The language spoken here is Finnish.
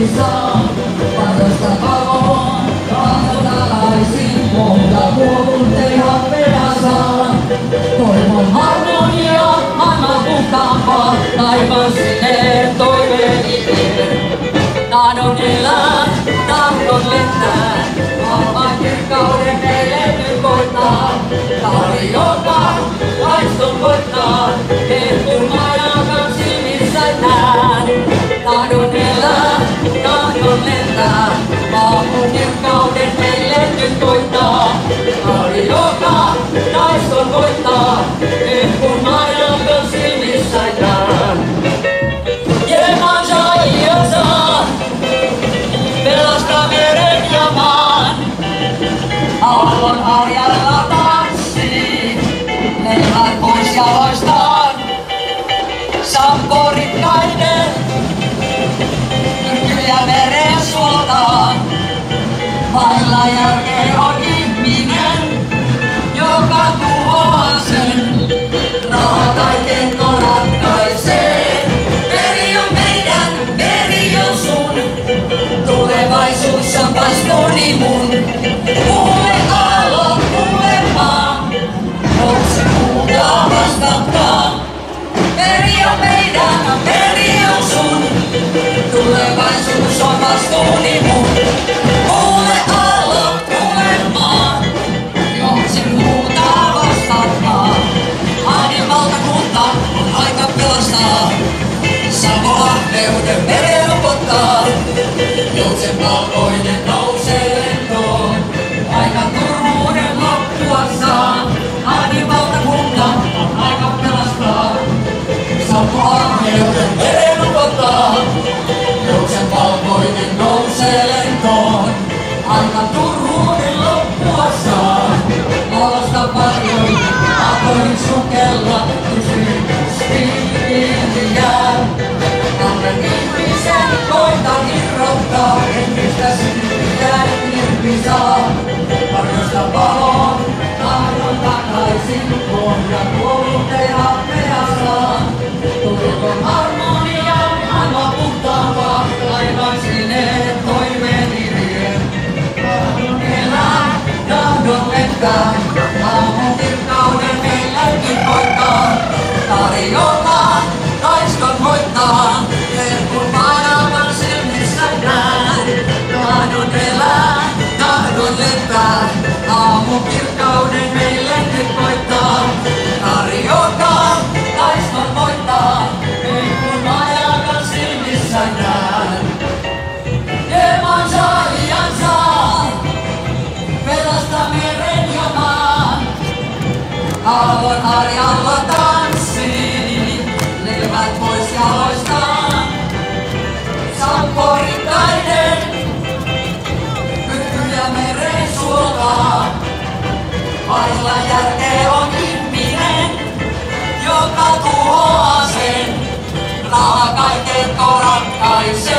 irpisa, padosta paloon, kahdonalaisin, monta kuulunteja perässä. Toivon harmonia, maailman puhtaampaa, taivaan sinne toiveeni vie. Tahdon elää, tahdon lentää, maailman kirkkauden meille nyt koittaa. Tarjokaa, taiston voittaa, kun maailman silmissään näen. Tahdon elää, tahdon lentää, maailman kirkkauden meille nyt koittaa. Tarjokaa, taiston voittaa, kun maailman silmissään näen. Pelasta meren ja maan, aallon harjalla tanssii, leivät pois jaloistaan, samporikkaiden, kyllä meren suoltaan. Vailla järkeä on ihminen, joka tuhoaa sen, raha tai kekko ratkaisee. Meri on meidän, meri on sun, tulevaisuus on vastuuni mun. Kuule aallot, kuule maa, nouse huutaa vastatkaa. Meri on meidän, meri on sun, tulevaisuus on vastuuni mun. Kuule aallot, kuule maa, nouse huutaa vastatkaa. Ahden valtakunta on aika pelastaa, Savo-ahneuden mereen upottaa. Joutsen valkoinen nousee lentoon, aika turhuuden loppuassaan. Ahden valtakunta on aika pelastaa, Savo-ahneuden mereen upottaa. Joutsen valkoinen nousee lentoon, aika turhuuden loppuassaan. Valosta paljon, avoin sukella, kysymys jää. Kahden ihmisen koitan irrottaa, entistä synnyttää irpisaa. Varjosta paloon, tahdon takaisin, ja kuolluteja perässään. Tulkoon harmonia, maailman puhtaampaa, taivaan sinne toiveeni vie. Tahdon elää, tahdon lentää, aamun kirkkauden meillekin koittaa. Tarjokaa, taiston voittaa, kun maailman silmissä näen. Tahdon elää, tahdon lentää, aamun kirkkauden meille nyt koittaa. Tarjokaa, taiston voittaa, kun maailman silmissä näen. Ilman saajan saa, pelasta meren ja maan. Aallon harjalla tanssii, leivät pois jaloistaan. Samporikkaiden, kykyjä meren suoltaan. Vailla järkeä on ihminen, joka tuhoaa sen, raha kaiken ratkaisee.